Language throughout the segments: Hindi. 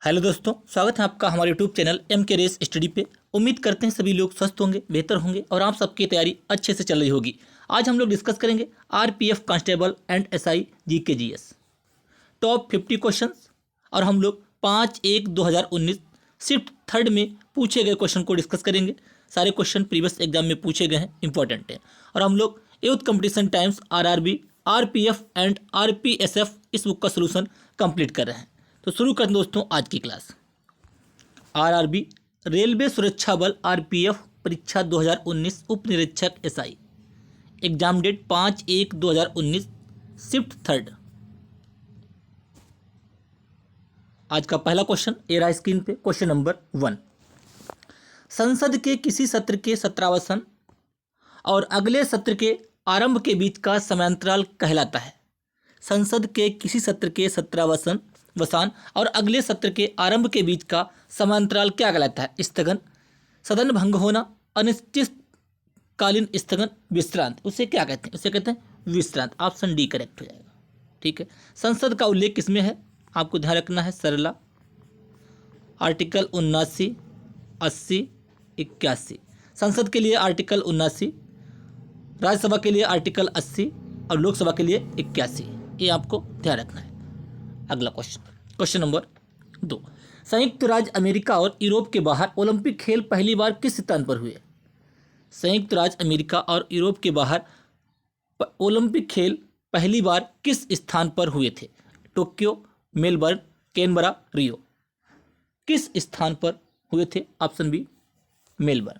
हेलो दोस्तों, स्वागत है आपका हमारे यूट्यूब चैनल एम के रेस स्टडी पे। उम्मीद करते हैं सभी लोग स्वस्थ होंगे, बेहतर होंगे और आप सबकी तैयारी अच्छे से चल रही होगी। आज हम लोग डिस्कस करेंगे RPF constable and SI GK GS top 50 questions और हम लोग 5/1/2019 शिफ्ट थर्ड में पूछे गए क्वेश्चन को डिस्कस करेंगे। सारे क्वेश्चन प्रीवियस एग्जाम में पूछे गए हैं, इंपॉर्टेंट है। और हम लोग youth competition times RRB, RPF and RPSF इस बुक का सोल्यूशन कंप्लीट कर रहे हैं। तो शुरू करें दोस्तों आज की क्लास। आरआरबी रेलवे सुरक्षा बल आरपीएफ परीक्षा 2019 उप निरीक्षक SI, exam date 5/1/2019 shift third. आज का पहला क्वेश्चन ए रहा स्क्रीन पे। क्वेश्चन नंबर 1, संसद के किसी सत्र के सत्रावसान और अगले सत्र के आरंभ के बीच का समयांतराल कहलाता है। संसद के किसी सत्र के सत्रावसान और अगले सत्र के आरंभ के बीच का समयांतराल क्या कहलाता है? स्थगन, सदन भंग होना, अनिश्चितकालीन स्थगन, विश्रांत। उसे क्या कहते हैं? उसे कहते हैं विश्रांत। ऑप्शन डी करेक्ट हो जाएगा। ठीक है, संसद का उल्लेख किसमें है? आपको ध्यान रखना है सरला, आर्टिकल 79, 80, 81। संसद के लिए आर्टिकल 79, राज्यसभा के लिए आर्टिकल 80 और लोकसभा के लिए 81। ये आपको ध्यान रखना है। अगला क्वेश्चन नंबर 2, संयुक्त राज्य अमेरिका और यूरोप के बाहर ओलंपिक खेल पहली बार किस स्थान पर हुए? संयुक्त राज्य अमेरिका और यूरोप के बाहर ओलंपिक खेल पहली बार किस स्थान पर हुए थे? Tokyo, Melbourne, Canberra, Rio. किस स्थान पर हुए थे? Option B Melbourne.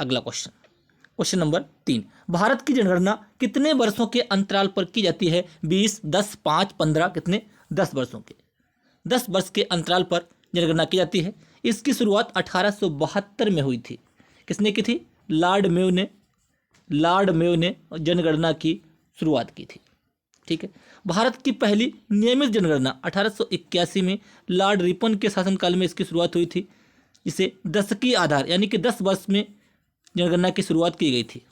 अगला क्वेश्चन नंबर 3, भारत की जनगणना कितने वर्षों के अंतराल पर की जाती है? 20, 10, 5, 15, कितने? 10 वर्षों के। 10 वर्ष के अंतराल पर जनगणना की जाती है। इसकी शुरुआत 1872 में हुई थी। किसने की थी? लॉर्ड मेयो ने जनगणना की शुरुआत की थी। ठीक है, भारत की पहली नियमित जनगणना 1881 में लॉर्ड रिपन के शासनकाल में इसकी शुरुआत हुई थी, जिसे दशकीय आधार यानी कि 10 वर्ष में जनगणना की शुरुआत की गई थी।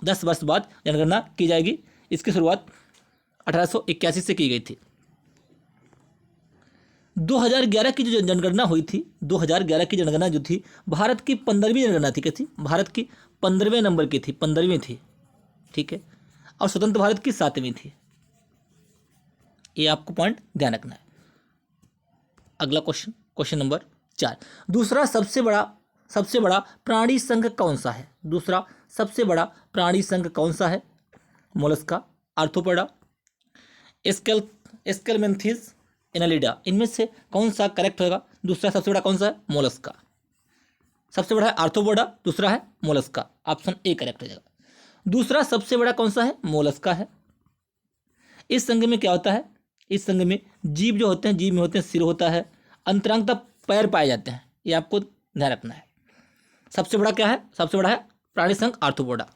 10 वर्ष बाद जनगणना की जाएगी। इसकी शुरुआत 1881 से की गई थी। 2011 की जो जनगणना हुई थी, 2011 की जनगणना जो थी, भारत की 15वीं जनगणना थी। कैसी? भारत की 15वें नंबर की थी, 15वीं थी। ठीक है, और स्वतंत्र भारत की 7वीं थी। ये आपको पॉइंट ध्यान रखना है। अगला क्वेश्चन नंबर 4, दूसरा सबसे बड़ा प्राणी संघ कौन सा है? दूसरा सबसे बड़ा प्राणी संघ कौन सा है? Mollusca, arthropoda, Aschelminthes, Annelida. इनमें से कौन सा करेक्ट होगा? दूसरा सबसे बड़ा कौन सा है? मोलस्का। सबसे बड़ा है आर्थ्रोपोडा, दूसरा है मोलस्का। ऑप्शन ए करेक्ट हो जाएगा। दूसरा सबसे बड़ा कौन सा है? मोलस्का है। इस संघ में क्या होता है? इस संघ में जीव जो होते हैं, जीव में होते हैं सिर होता है, अंतरांग तक पैर पाए जाते हैं। ये आपको ध्यान रखना है। सबसे बड़ा क्या है? सबसे बड़ा है प्राणी संघ आर्थ्रोपोडा।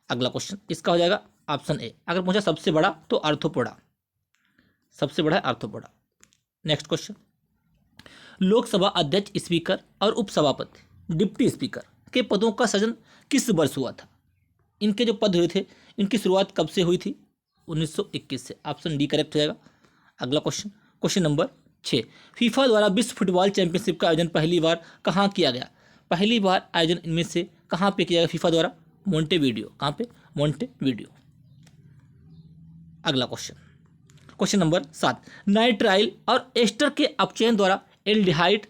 अगला क्वेश्चन इसका हो जाएगा ऑप्शन ए। अगर पूछा सबसे बड़ा तो आर्थ्रोपोडा, सबसे बड़ा है आर्थ्रोपोडा। नेक्स्ट क्वेश्चन, लोकसभा अध्यक्ष, स्पीकर और उपसभापति, डिप्टी स्पीकर के पदों का सृजन किस वर्ष हुआ था? इनके जो पद हुए थे, इनकी शुरुआत कब से हुई थी? 1921 से। ऑप्शन डी करेक्ट हो जाएगा। अगला क्वेश्चन नंबर 6, फीफा द्वारा विश्व फुटबॉल चैंपियनशिप का आयोजन पहली बार कहाँ किया गया? पहली बार आयोजन इनमें से कहाँ पे किया गया फीफा द्वारा? मोंटेवीडियो। कहाँ पे? मोंटेवीडियो। अगला क्वेश्चन नंबर 7, नाइट्राइल और एस्टर के अपचयन द्वारा एल्डिहाइड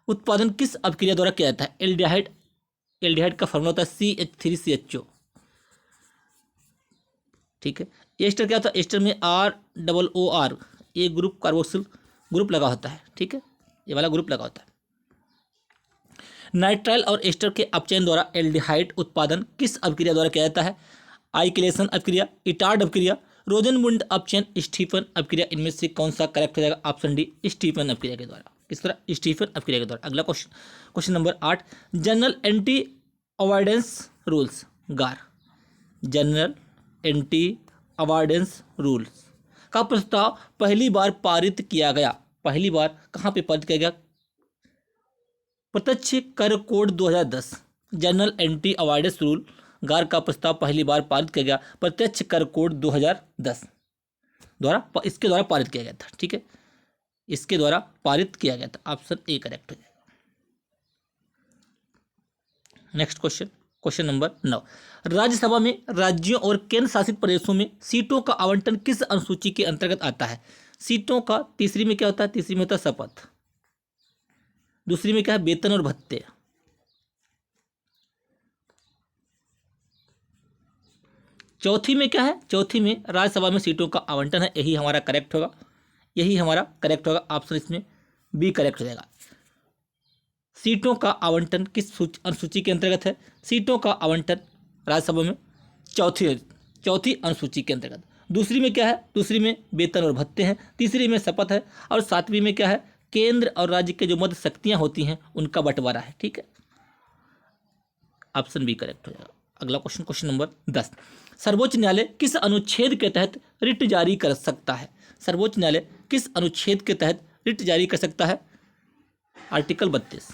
उत्पादन किस अभिक्रिया द्वारा किया जाता है? एल्डिहाइड का फॉर्मूला होता है CH3CHO। ठीक है, एस्टर क्या होता है? एस्टर में ROOR ये ग्रुप कार्बोक्सिल ग्रुप लगा होता है। ठीक है, ये वाला ग्रुप लगा होता है। नाइट्राइल और एस्टर के अपचयन द्वारा एल्डिहाइड उत्पादन किस अभिक्रिया द्वारा किया जाता है? आइक्लेशन अभिक्रिया, इटार्ड अभिक्रिया, रोजनमुंड अपचयन, स्टीफन अभिक्रिया। इनमें से कौन सा करेक्ट हो जाएगा? ऑप्शन डी स्टीफन अभिक्रिया के द्वारा। किस तरह? स्टीफन अभिक्रिया के द्वारा। अगला question number 8, general anti avoidance rules गार, जनरल एंटी अवॉइडेंस रूल्स का प्रस्ताव पहली बार पारित किया गया। पहली बार कहाँ पे पारित किया गया? प्रत्यक्ष कर code 2010, general anti avoidance rule गार का प्रस्ताव पहली बार पारित किया गया प्रत्यक्ष कर कोड 2010 द्वारा, इसके द्वारा पारित किया गया था। ठीक है, इसके द्वारा पारित किया गया था। ऑप्शन ए करेक्ट हो जाएगा। Next question, question number 9। Rajya Sabha में राज्यों और केंद्र शासित प्रदेशों में सीटों का आवंटन किस अनुसूची के अंतर्गत आता है? सीटों का तीसरी में क्या होता है? तीसरी में होता है शपथ, दूसरी में क्या है? वेतन और भत्ते, चौथी में क्या है? चौथी में राज्यसभा में सीटों का आवंटन है। यही हमारा करेक्ट होगा, यही हमारा करेक्ट होगा। ऑप्शन इसमें बी करेक्ट हो जाएगा। सीटों का आवंटन किस अनुसूची के अंतर्गत है? सीटों का आवंटन राज्यसभा में चौथी अनुसूची के अंतर्गत। दूसरी में क्या है? दूसरी में वेतन और भत्ते हैं, तीसरी में शपथ है, और सातवीं में क्या है? केंद्र और राज्य के जो मध्य शक्तियां होती हैं उनका बंटवारा है। ठीक है, ऑप्शन बी करेक्ट हो जाएगा। अगला क्वेश्चन, क्वेश्चन नंबर 10। सर्वोच्च न्यायालय किस अनुच्छेद के तहत रिट जारी कर सकता है? सर्वोच्च न्यायालय किस अनुच्छेद के तहत रिट जारी कर सकता है? आर्टिकल 32।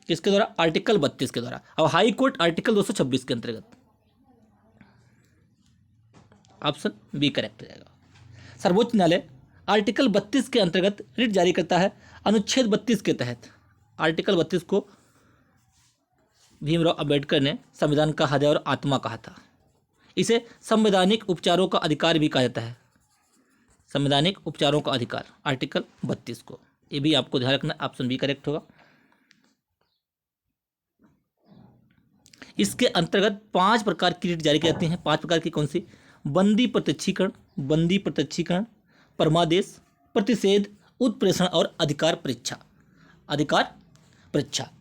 किसके द्वारा? आर्टिकल 32 के द्वारा। और हाई कोर्ट आर्टिकल 226 के अंतर्गत। ऑप्शन बी करेक्ट हो जाएगा। सर्वोच्च न्यायालय आर्टिकल 32 के अंतर्गत रिट जारी करता है। अनुच्छेद 32 के तहत, आर्टिकल 32 को भीमराव अंबेडकर ने संविधान का हृदय और आत्मा कहा था। इसे संवैधानिक उपचारों का अधिकार भी कहा जाता है। संवैधानिक उपचारों का अधिकार, आर्टिकल 32 को, ये भी आपको ध्यान रखना। ऑप्शन बी करेक्ट होगा। इसके अंतर्गत 5 प्रकार की रिट जारी की जाती हैं। 5 प्रकार की कौन सी? बंदी प्रत्यक्षीकरण, परमादेश, प्रतिषेध, उत्प्रेषण और अधिकार परीक्षा।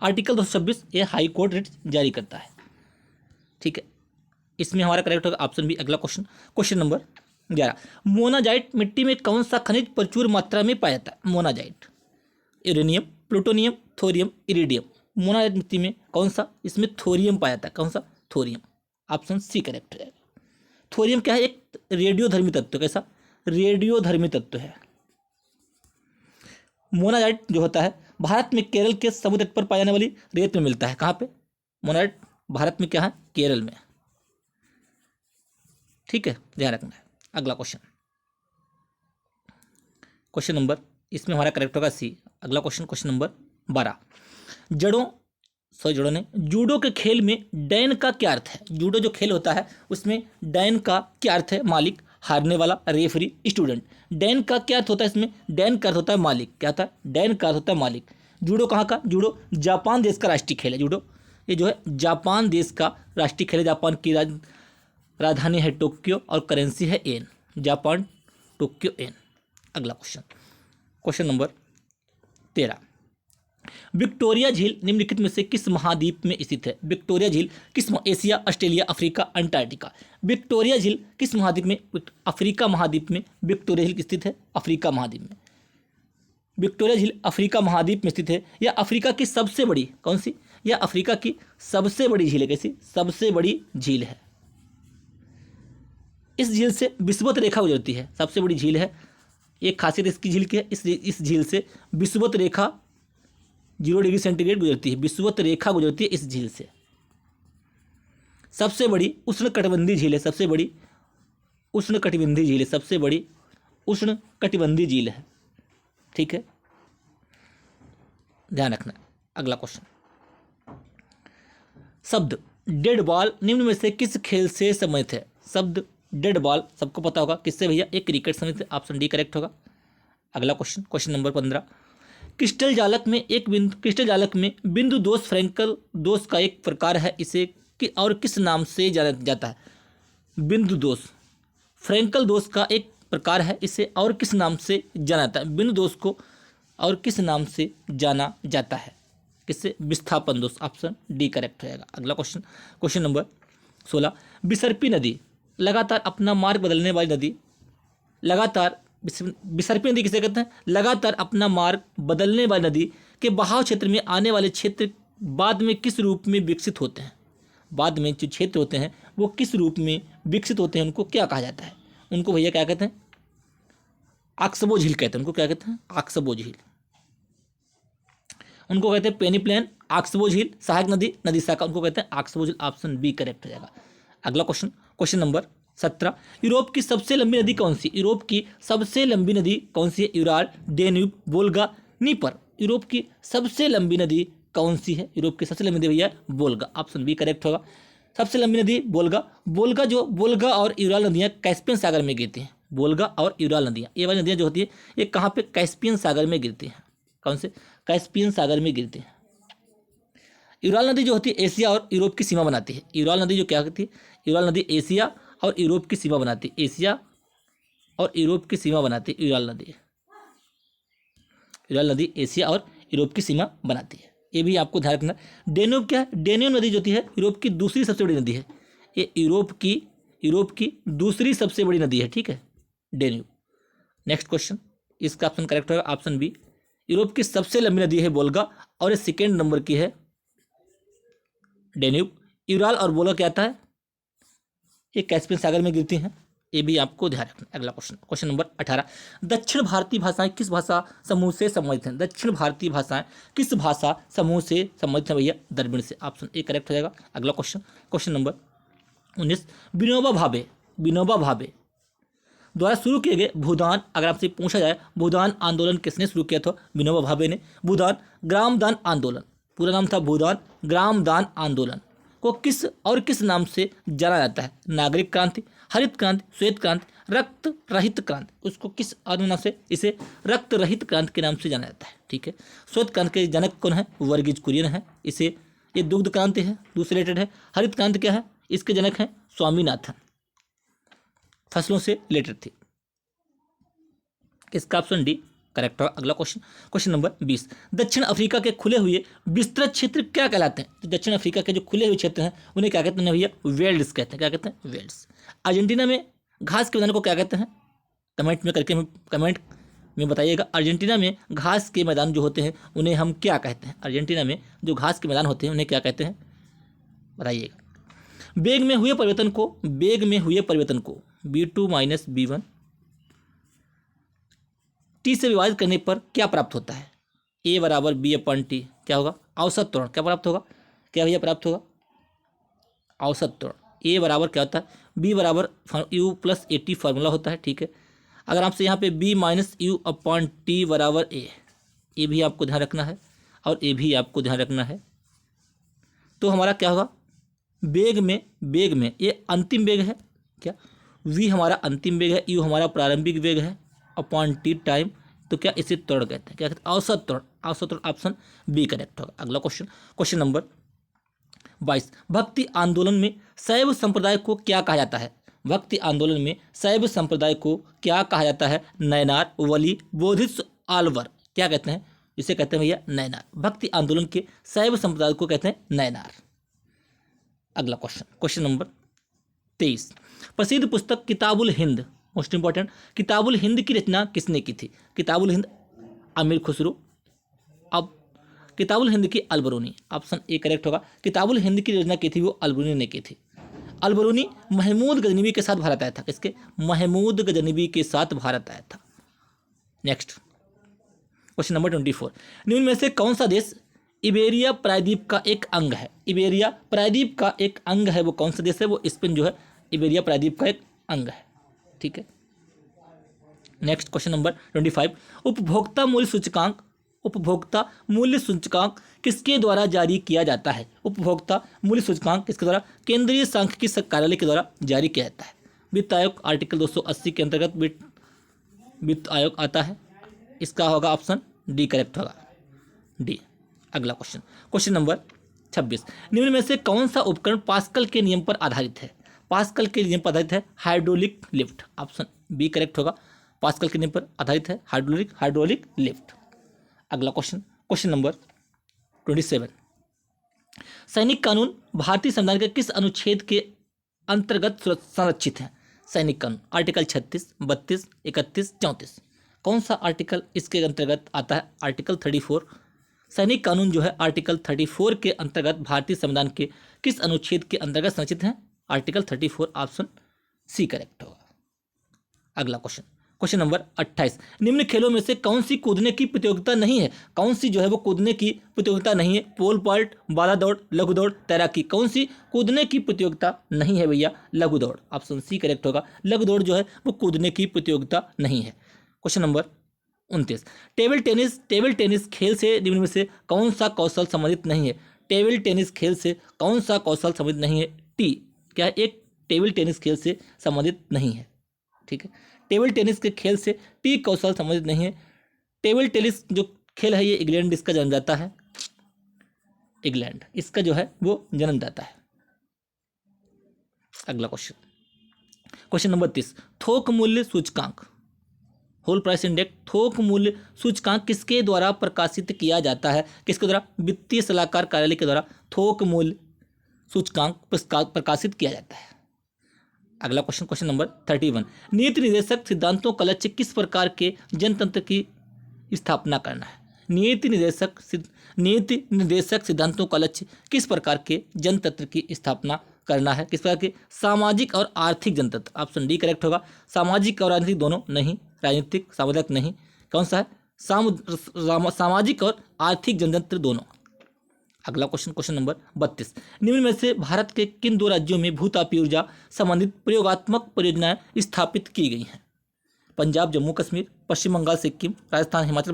आर्टिकल 226 ये हाई कोर्ट रिट जारी करता है। ठीक है, इसमें हमारा करेक्ट होगा ऑप्शन बी। अगला क्वेश्चन, क्वेश्चन नंबर 11। मोनाजाइट मिट्टी में कौन सा खनिज प्रचुर मात्रा में पाया जाता है? Monazite, uranium, plutonium, thorium, iridium. Monazite मिट्टी में कौन सा? इसमें थोरियम पाया जाता है। कौन सा? थोरियम। ऑप्शन सी करेक्ट है। थोरियम क्या है? एक रेडियोधर्मी तत्व। कैसा? रेडियोधर्मी तत्व है। मोनाजाइट जो होता है भारत में केरल के समुद्र तट पर पाए जाने वाली रेत में मिलता है। कहाँ पे? मोनाजाइट भारत में क्या है? केरल में। ठीक है, ध्यान रखना है। अगला क्वेश्चन, क्वेश्चन नंबर, इसमें हमारा करेक्ट होगा सी। अगला क्वेश्चन, क्वेश्चन नंबर 12। जूडो ने जूडो के खेल में डैन का क्या अर्थ है? जूडो जो खेल होता है उसमें डैन का क्या अर्थ है? मालिक, हारने वाला, रेफरी, स्टूडेंट। डैन का क्या अर्थ होता है इसमें? डैन का अर्थ होता है मालिक। क्या होता है? डैन का अर्थ होता है मालिक। जूडो कहाँ का? जूडो जापान देश का राष्ट्रीय खेल है। जूडो ये जो है जापान देश का राष्ट्रीय खेल है। जापान की राजधानी है टोक्यो और करेंसी है येन। जापान, टोक्यो, येन। अगला क्वेश्चन, क्वेश्चन नंबर 13। विक्टोरिया झील निम्नलिखित में से किस महाद्वीप में स्थित है? विक्टोरिया झील किस Asia, Australia, Africa, Antarctica. Victoria झील किस महाद्वीप में? अफ्रीका महाद्वीप में विक्टोरिया झील स्थित है। अफ्रीका महाद्वीप में विक्टोरिया झील अफ्रीका महाद्वीप में स्थित है। यह अफ्रीका की सबसे बड़ी, कौन सी? यह अफ्रीका की सबसे बड़ी झील है। कैसी? सबसे बड़ी झील है। इस झील से विषुवत रेखा गुजरती है। सबसे बड़ी झील है। एक खासियत इसकी झील की है, इस झील से विषुवत रेखा 0 डिग्री सेंटीग्रेड गुजरती है। विषुवत रेखा गुजरती है इस झील से। सबसे बड़ी उष्णकटिबंधीय झील है। सबसे बड़ी उष्णकटिबंधीय झील है। सबसे बड़ी उष्णकटिबंधीय झील है। ठीक है, ध्यान रखना। अगला क्वेश्चन, शब्द डेड बॉल निम्न में से किस खेल से संबंधित है? शब्द डेड बॉल सबको पता होगा किससे भैया? एक क्रिकेट संबंधित है। ऑप्शन डी करेक्ट होगा। अगला क्वेश्चन, क्वेश्चन नंबर 15। क्रिस्टल जालक में बिंदु दोष फ्रैंकल दोष का एक प्रकार है। इसे और किस नाम से जाना जाता है? बिंदु दोष फ्रैंकल दोष का एक प्रकार है। इसे और किस नाम से जाना जाता है? बिंदु दोष को और किस नाम से जाना जाता है? किससे? विस्थापन दोष। ऑप्शन डी करेक्ट रहेगा। अगला क्वेश्चन, क्वेश्चन नंबर 16। विसर्पी नदी लगातार अपना मार्ग बदलने वाली नदी। विसर्पी नदी किसे कहते हैं? लगातार अपना मार्ग बदलने वाली नदी के बहाव क्षेत्र में आने वाले क्षेत्र बाद में किस रूप में विकसित होते हैं? बाद में जो क्षेत्र होते हैं वो किस रूप में विकसित होते हैं? उनको क्या कहा जाता है? उनको भैया क्या कहते हैं? आक्सबो झील कहते हैं। उनको क्या कहते हैं? आक्सबो झील। उनको कहते हैं पेनीप्लेन, आक्सबो झील, सहायक नदी, नदी शाखा। उनको कहते हैं आक्सबो झील। ऑप्शन बी करेक्ट हो जाएगा। अगला क्वेश्चन, क्वेश्चन नंबर 17। यूरोप की सबसे लंबी नदी कौन सी? यूरोप की सबसे लंबी नदी कौन सी है? Ural, Danube, Volga, Dnieper. Europe की सबसे लंबी नदी कौन सी है? यूरोप की सबसे लंबी नदी भैया वोल्गा, ऑप्शन बी करेक्ट होगा। सबसे लंबी नदी वोल्गा। वोल्गा और यूराल नदियाँ कैस्पियन सागर में गिरती हैं। वोल्गा और यूराल नदियाँ, ये वाली नदियाँ जो होती है ये कहाँ पे? कैस्पियन सागर में गिरती हैं। कौन से? कैस्पियन सागर में गिरती हैं। यूराल नदी जो होती है एशिया और यूरोप की सीमा बनाती है। यूराल नदी जो क्या होती है? यूराल नदी एशिया और यूरोप की सीमा बनाती है। एशिया और यूरोप की सीमा बनाती है यूराल नदी। यूराल नदी एशिया और यूरोप की सीमा बनाती है, ये भी आपको ध्यान रखना। डेन्यूब क्या है? डेन्यूब नदी जो होती है यूरोप की दूसरी सबसे बड़ी नदी है। ये यूरोप की दूसरी सबसे बड़ी नदी है, ठीक है, डेन्यूब। नेक्स्ट क्वेश्चन, इसका ऑप्शन करेक्ट होगा ऑप्शन बी। यूरोप की सबसे लंबी नदी है वोल्गा और ये सेकेंड नंबर की है डेन्यूब। यूराल और वोल्गा क्या आता है? ये कैस्पियन सागर में गिरती हैं, ये भी आपको ध्यान रखना। अगला क्वेश्चन नंबर 18। दक्षिण भारतीय भाषाएं किस भाषा समूह से संबंधित हैं? दक्षिण भारतीय भाषाएं किस भाषा समूह से संबंधित हैं भैया? द्रविड़ से, ऑप्शन ए करेक्ट हो जाएगा। अगला क्वेश्चन नंबर 19। विनोबा भावे द्वारा शुरू किए गए भूदान, अगर आपसे पूछा जाए भूदान आंदोलन किसने शुरू किया था? विनोबा भावे ने। भूदान ग्रामदान आंदोलन, पूरा नाम था भूदान ग्रामदान आंदोलन, को किस नाम से जाना जाता है? नागरिक क्रांति, हरित क्रांति, श्वेत क्रांति, रक्त रहित क्रांति। उसको किस नाम से? इसे रक्त रहित क्रांति के नाम से जाना जाता है, ठीक है। श्वेत क्रांति के जनक कौन है? वर्गीज कुरियन है। इसे ये दुग्ध क्रांति है, दूसरे रिलेटेड है। हरित क्रांति क्या है? इसके जनक हैं स्वामीनाथन, फसलों से रिलेटेड थी। इसका ऑप्शन डी करेक्ट होगा। अगला क्वेश्चन नंबर 20। दक्षिण अफ्रीका के खुले हुए विस्तृत क्षेत्र क्या कहलाते हैं? तो दक्षिण अफ्रीका के जो खुले हुए क्षेत्र हैं उन्हें क्या कहते हैं भैया? वेल्ड्स कहते हैं। क्या कहते हैं? वेल्ड्स। अर्जेंटीना में घास के मैदान को क्या कहते हैं? कमेंट में बताइएगा। अर्जेंटीना में घास के मैदान जो होते हैं उन्हें हम क्या कहते हैं? अर्जेंटीना में जो घास के मैदान होते हैं उन्हें क्या कहते हैं, बताइएगा। वेग में हुए परिवर्तन को b2 - b1 टी से विभाजित करने पर क्या प्राप्त होता है? a बराबर b/t क्या होगा? औसत त्वरण। क्या प्राप्त होगा? क्या भैया प्राप्त होगा? औसत त्वरण। a बराबर क्या होता है? b बराबर u + at फार्मूला होता है, ठीक है। अगर आपसे यहाँ पे b - u/t बराबर a, ये भी आपको ध्यान रखना है और ये भी आपको ध्यान रखना है, तो हमारा क्या होगा? वेग में ये अंतिम वेग है क्या? v हमारा अंतिम वेग है, u हमारा प्रारंभिक वेग है, अपॉन टी टाइम, तो क्या इसे त्वरण कहते हैं? क्या कहते हैं? औसत त्वरण, ऑप्शन बी करेक्ट होगा। अगला क्वेश्चन नंबर 22। भक्ति आंदोलन में शैव संप्रदाय को क्या कहा जाता है? भक्ति आंदोलन में शैव संप्रदाय को क्या कहा जाता है? नयनार, वली, बोधिसत्व, आलवर। क्या कहते हैं? इसे कहते हैं भैया नयनार। भक्ति आंदोलन के शैव संप्रदाय को कहते हैं नयनार। अगला क्वेश्चन नंबर 23। प्रसिद्ध पुस्तक किताबुल हिंद, मोस्ट इंपॉर्टेंट, किताबुल हिंद की रचना किसने की थी? किताबुल हिंद अमीर खुसरो। अब किताबुल हिंद की अलबरूनी, ऑप्शन ए करेक्ट होगा। किताबुल हिंद की रचना की थी वो अलबरूनी ने की थी। अलबरूनी महमूद गजनवी के साथ भारत आया था। किसके? महमूद गजनवी के साथ भारत आया था। Next question number 24। निम्न में से कौन सा देश इबेरिया प्रायद्वीप का एक अंग है? इबेरिया प्रायद्वीप का एक अंग है, वो कौन सा देश है? वो स्पेन जो है इबेरिया प्रायद्वीप का एक अंग है, ठीक है। Next question number 25। उपभोक्ता मूल्य सूचकांक किसके द्वारा जारी किया जाता है? उपभोक्ता मूल्य सूचकांक किसके द्वारा? केंद्रीय सांख्यिकी कार्यालय के द्वारा जारी किया जाता है। वित्त आयोग आर्टिकल 280 के अंतर्गत वित्त आयोग आता है। इसका होगा ऑप्शन डी करेक्ट होगा, डी। अगला क्वेश्चन नंबर 26। निम्न में से कौन सा उपकरण पास्कल के नियम पर आधारित है? पास्कल के नियम पर आधारित है hydraulic lift, option B correct होगा। पास्कल के नियम पर आधारित है हाइड्रोलिक लिफ्ट। अगला क्वेश्चन नंबर 27। सैनिक कानून भारतीय संविधान के किस अनुच्छेद के अंतर्गत संरक्षित है? सैनिक कानून आर्टिकल 36, 32, 31, 34। कौन सा आर्टिकल इसके अंतर्गत आता है? आर्टिकल 34। सैनिक कानून जो है आर्टिकल 34 के अंतर्गत भारतीय संविधान के किस अनुच्छेद के अंतर्गत संरक्षित है? आर्टिकल 34, ऑप्शन सी करेक्ट होगा। अगला क्वेश्चन नंबर 28, निम्न खेलों में से कौन सी कूदने की प्रतियोगिता नहीं है? कौन सी जो है वो कूदने की प्रतियोगिता नहीं है? पोल वॉल्ट, बाला दौड़, लघु दौड़, तैराकी। कौन सी कूदने की प्रतियोगिता नहीं है भैया? लघु दौड़। ऑप्शन सी करेक्ट होगा। लघु दौड़ जो है वो कूदने की प्रतियोगिता नहीं है। क्वेश्चन नंबर 29, टेबल टेनिस खेल से निम्न में से कौन सा कौशल संबंधित नहीं है? टेबल टेनिस खेल से कौन सा कौशल संबंधित नहीं है? टी क्या है? एक टेबल टेनिस खेल से संबंधित नहीं है। ठीक है, टेबल टेनिस के खेल से टी कौशल संबंधित नहीं है। टेबल टेनिस जो खेल है ये इंग्लैंड इसका जन्मदाता है। इंग्लैंड इसका जो है वो जन्मदाता है। अगला क्वेश्चन, क्वेश्चन नंबर 30, थोक मूल्य सूचकांक, होल प्राइस इंडेक्स, थोक मूल्य सूचकांक किसके द्वारा प्रकाशित किया जाता है? किसके द्वारा? वित्तीय सलाहकार कार्यालय के द्वारा थोक मूल्य सूचकांक प्रकाशित किया जाता है। अगला क्वेश्चन, क्वेश्चन नंबर 31, नीति निर्देशक सिद्धांतों का लक्ष्य किस प्रकार के जनतंत्र की स्थापना करना है? नीति निर्देशक सिद्धांतों का लक्ष्य किस प्रकार के जनतंत्र की स्थापना करना है? किस प्रकार के? सामाजिक और आर्थिक जनतंत्र। ऑप्शन डी करेक्ट होगा। सामाजिक और राजनीतिक दोनों नहीं, राजनीतिक सामुदायिक नहीं। कौन सा है? सामाजिक और आर्थिक जनतंत्र दोनों। अगला क्वेश्चन, क्वेश्चन नंबर 32, निम्न में से भारत के किन दो राज्यों में भूतापीय ऊर्जा संबंधित प्रयोगात्मक परियोजनाएं स्थापित की गई हैं? पंजाब, जम्मू कश्मीर, पश्चिम बंगाल, सिक्किम, राजस्थान, हिमाचल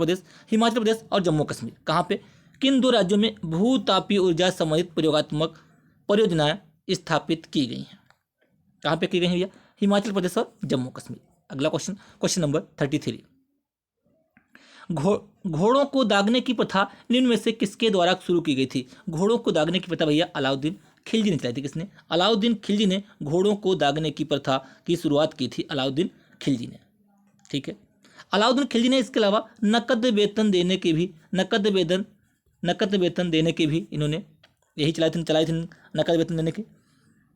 प्रदेश और जम्मू कश्मीर। कहाँ पे? किन दो राज्यों में भूतापीय ऊर्जा संबंधित प्रयोगात्मक परियोजनाएं स्थापित की गई हैं? कहाँ पे की गई हैं भैया? हिमाचल प्रदेश और जम्मू कश्मीर। अगला क्वेश्चन, क्वेश्चन नंबर 33, घोड़ों को दागने की प्रथा निम्न में से किसके द्वारा शुरू की गई थी? घोड़ों को दागने की प्रथा भैया अलाउद्दीन खिलजी ने चलाई थी। किसने? अलाउद्दीन खिलजी ने घोड़ों को दागने की प्रथा की शुरुआत की थी। अलाउद्दीन खिलजी ने। ठीक है, अलाउद्दीन खिलजी ने इसके अलावा नकद वेतन देने के भी इन्होंने यही चलाई थी नकद वेतन देने के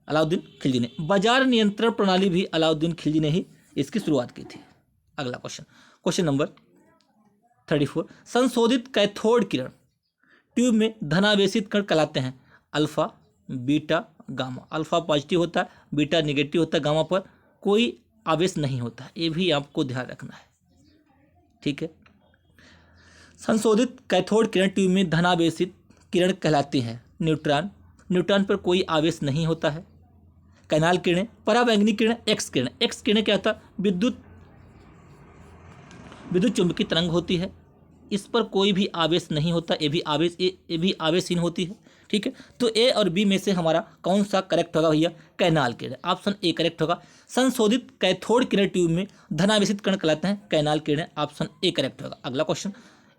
अलाउद्दीन खिलजी ने। बाजार नियंत्रण प्रणाली भी अलाउद्दीन खिलजी ने ही इसकी शुरुआत की थी। अगला क्वेश्चन, क्वेश्चन नंबर 34, संशोधित कैथोड किरण ट्यूब में धनावेशित कण कहलाते हैं? Alpha, beta, gamma. Alpha positive होता है, बीटा निगेटिव होता है, गामा पर कोई आवेश नहीं होता है। ये भी आपको ध्यान रखना है। ठीक है, संशोधित कैथोड किरण ट्यूब में धनावेशित किरण कहलाती है। न्यूट्रॉन पर कोई आवेश नहीं होता है। कैनाल किरणें, पराबैंगनी किरण, एक्स किरणें क्या होता है? विद्युत चुंबकीय तरंग होती है। इस पर कोई भी आवेश नहीं होता। ये भी आवेशहीन होती है। ठीक है, तो ए और बी में से हमारा कौन सा करेक्ट होगा भैया? Canal Kiran. Option A correct होगा। संशोधित कैथोड किरण ट्यूब में धनावेशित कण कहलाते हैं canal Kiran. Option A correct होगा। अगला क्वेश्चन,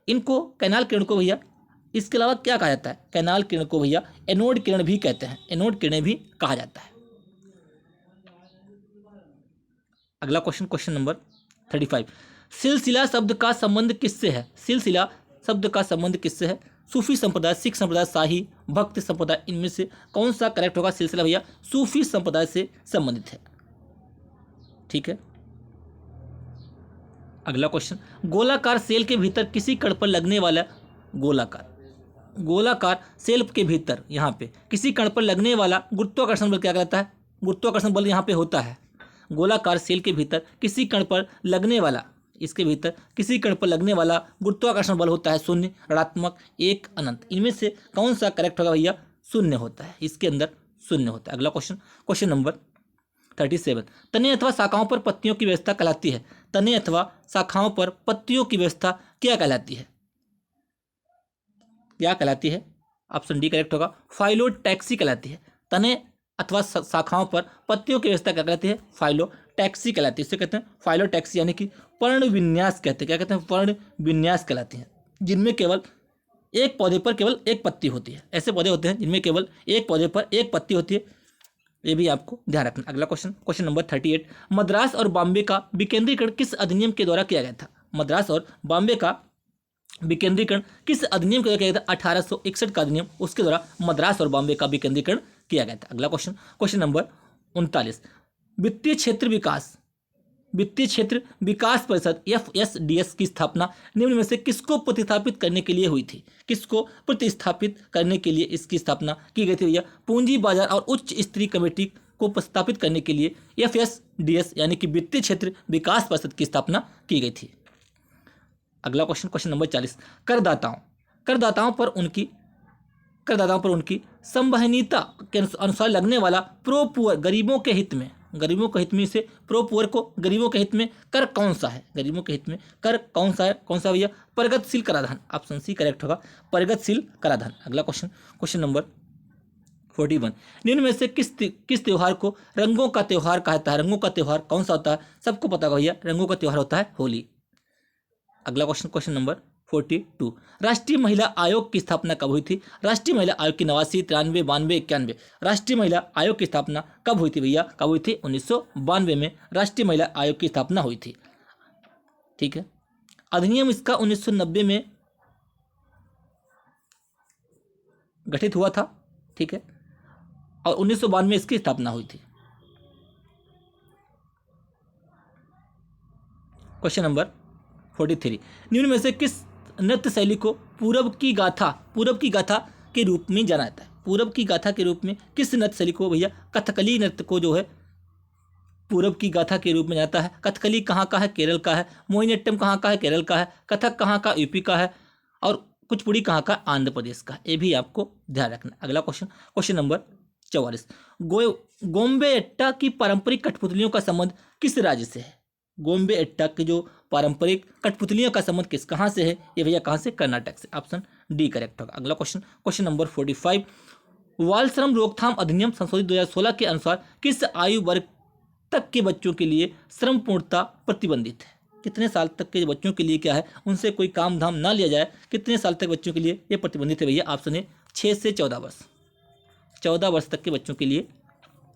इनको कैनाल किरण को भैया इसके अलावा क्या कहा जाता है? कैनाल किरण को भैया एनोड किरण भी कहते हैं। एनोड किरण भी कहा जाता है। अगला क्वेश्चन, क्वेश्चन नंबर 35, सिलसिला शब्द का संबंध किससे है? सिलसिला शब्द का संबंध किससे है? सूफी संप्रदाय, सिख संप्रदाय, शाही भक्त संप्रदाय। इनमें से कौन सा करेक्ट होगा? सिलसिला भैया सूफी संप्रदाय से संबंधित है। ठीक है, अगला क्वेश्चन, गोलाकार सेल के भीतर किसी कण पर लगने वाला गोलाकार सेल के भीतर यहाँ पे किसी कण पर लगने वाला गुरुत्वाकर्षण बल क्या कहलाता है? गुरुत्वाकर्षण बल यहाँ पे होता है। गोलाकार सेल के भीतर किसी कण पर लगने वाला गुरुत्वाकर्षण बल होता है शून्य, ऋणात्मक, 1, अनंत। इनमें से कौन सा करेक्ट होगा भैया? शून्य होता है। इसके अंदर शून्य होता है। अगला क्वेश्चन, क्वेश्चन नंबर 37, तने अथवा शाखाओं पर पत्तियों की व्यवस्था कहलाती है? तने अथवा शाखाओं पर पत्तियों की व्यवस्था क्या कहलाती है? क्या कहलाती है? ऑप्शन डी करेक्ट होगा। फाइलोटैक्सी कहलाती है। तने अथवा शाखाओं पर पत्तियों की व्यवस्था क्या कहलाती है? फाइलोटैक्सी कहलाती है। इसे कहते हैं फाइलोटैक्सी, यानी कि पर्ण विन्यास कहते हैं। क्या कहते हैं? पर्ण विन्यास कहलाती हैं, जिनमें केवल एक पौधे पर केवल एक पत्ती होती है। ऐसे पौधे होते हैं जिनमें केवल एक पौधे पर एक पत्ती होती है। ये भी आपको ध्यान रखना। अगला क्वेश्चन, क्वेश्चन नंबर 38, मद्रास और बॉम्बे का विकेंद्रीकरण किस अधिनियम के द्वारा किया गया था? मद्रास और बॉम्बे का विकेंद्रीकरण किस अधिनियम के द्वारा किया गया था? 1861 का अधिनियम, उसके द्वारा मद्रास और बॉम्बे का विकेंद्रीकरण किया गया था। अगला क्वेश्चन, क्वेश्चन नंबर 39, वित्तीय क्षेत्र विकास परिषद FSDS की स्थापना निम्न में से किसको प्रतिस्थापित करने के लिए हुई थी? किसको प्रतिस्थापित करने के लिए इसकी स्थापना की गई थी भैया? पूंजी बाजार और उच्च स्तरीय कमेटी को प्रस्तावित करने के लिए FSDS यानी कि वित्तीय क्षेत्र विकास परिषद की स्थापना की गई थी। अगला क्वेश्चन, क्वेश्चन नंबर 40, करदाताओं पर उनकी संवहनीयता के अनुसार लगने वाला प्रो पुअर गरीबों के हित में से प्रो पुअर को गरीबों के हित में कर कौन सा है? गरीबों के हित में कर कौन सा है? कौन सा भैया? प्रगतिशील कराधान। ऑप्शन सी करेक्ट होगा, प्रगतिशील कराधान। अगला क्वेश्चन, क्वेश्चन नंबर 41, निम्न में से किस त्योहार को रंगों का त्योहार कहता है? रंगों का त्योहार कौन सा होता है? सबको पता होगा भैया, रंगों का त्योहार होता है होली। अगला क्वेश्चन, क्वेश्चन नंबर 42, राष्ट्रीय महिला आयोग की स्थापना कब हुई थी? राष्ट्रीय महिला आयोग की 89, 93, 92, 91। राष्ट्रीय महिला आयोग की स्थापना कब हुई थी भैया? कब हुई थी? 1992 में राष्ट्रीय महिला आयोग की स्थापना हुई थी। ठीक है, अधिनियम इसका 1990 में गठित हुआ था। ठीक है, और 1992 में इसकी स्थापना हुई थी। क्वेश्चन नंबर 43, निम्न में से किस नृत्य शैली को पूरब की गाथा के रूप में जाना जाता है? पूरब की गाथा के रूप में किस नृत्य शैली को भैया? कथकली नृत्य को जो है पूरब की गाथा के रूप में जाता है। कथकली कहाँ का है? केरल का है। मोहिनीअट्टम कहाँ का है? केरल का है। कथक कहाँ का? यूपी का है। और कुचिपुड़ी कहाँ का? आंध्र प्रदेश का। ये भी आपको ध्यान रखना। अगला क्वेश्चन, क्वेश्चन नंबर 44, गोम्बेट्टा की पारंपरिक कठपुतलियों का संबंध किस राज्य से है? गोम्बेट्टा की जो पारंपरिक कठपुतलियों का संबंध कहाँ से है? ये भैया कहाँ से? कर्नाटक से। ऑप्शन डी करेक्ट होगा। अगला क्वेश्चन, क्वेश्चन नंबर 45, बाल श्रम रोकथाम अधिनियम संशोधित 2016 के अनुसार किस आयु वर्ग तक के बच्चों के लिए श्रम पूर्णता प्रतिबंधित है? कितने साल तक के बच्चों के लिए क्या है? उनसे कोई काम धाम ना लिया जाए। कितने साल तक बच्चों के लिए ये प्रतिबंधित है भैया? ऑप्शन ए 6 से 14 वर्ष। 14 वर्ष तक के बच्चों के लिए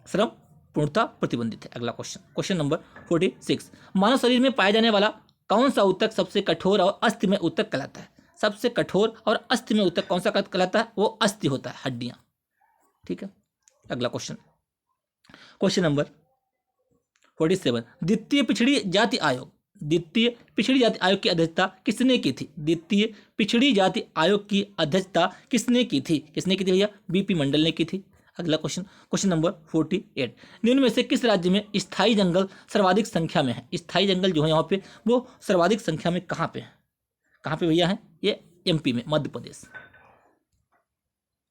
श्रम पूर्णता प्रतिबंधित है। अगला क्वेश्चन, क्वेश्चन नंबर 46, मानव शरीर में पाया जाने वाला कौन सा ऊतक सबसे कठोर और अस्थिमय ऊतक कहलाता है? सबसे कठोर और अस्थिमय ऊतक कौन सा कहलाता है? वो अस्थि होता है, हड्डियां। ठीक है, अगला क्वेश्चन, क्वेश्चन नंबर 47, द्वितीय पिछड़ी जाति आयोग की अध्यक्षता किसने की थी? द्वितीय पिछड़ी जाति आयोग की अध्यक्षता किसने की थी? भैया? बीपी मंडल ने की थी। अगला क्वेश्चन, क्वेश्चन नंबर 48, निम्न में से किस राज्य में स्थायी जंगल सर्वाधिक संख्या में है? स्थायी जंगल जो है यहाँ पे वो सर्वाधिक संख्या में कहाँ पे है? कहाँ पे भैया है? ये MP में, मध्य प्रदेश।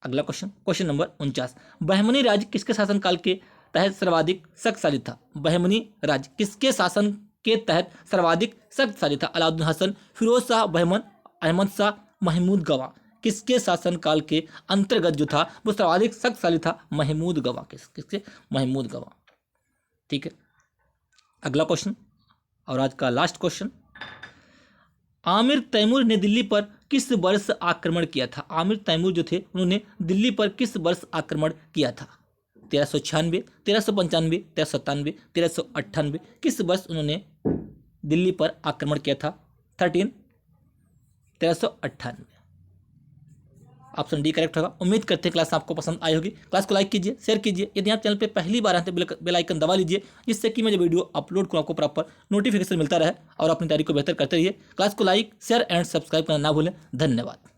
अगला क्वेश्चन, क्वेश्चन नंबर 49, बहमनी राज्य किसके शासनकाल के तहत सर्वाधिक शक्तिशाली था? बहमनी राज्य किसके शासन के तहत सर्वाधिक शक्तिशाली था? अलाउद्दीन हसन, फिरोज शाह बहमन, अहमद शाह, महमूद गवा। किसके शासनकाल के अंतर्गत जो था वो सर्वाधिक शक्तिशाली था? महमूद गवा। किसके? महमूद गवा। ठीक है, अगला क्वेश्चन और आज का लास्ट क्वेश्चन, आमिर तैमूर ने दिल्ली पर किस वर्ष आक्रमण किया था? आमिर तैमूर जो थे उन्होंने दिल्ली पर किस वर्ष आक्रमण किया था? 1396, 1395, 1397, 1398। किस वर्ष उन्होंने दिल्ली पर आक्रमण किया था? 1398। ऑप्शन डी करेक्ट होगा। उम्मीद करते हैं क्लास आपको पसंद आई होगी। क्लास को लाइक कीजिए, शेयर कीजिए। यदि आप चैनल पे पहली बार आते हैं बेल आइकन दबा लीजिए, जिससे कि मैं जो वीडियो अपलोड करूँ आपको प्रॉपर नोटिफिकेशन मिलता रहे और अपनी तैयारी को बेहतर करते रहिए। क्लास को लाइक, शेयर एंड सब्सक्राइब करना ना भूलें। धन्यवाद।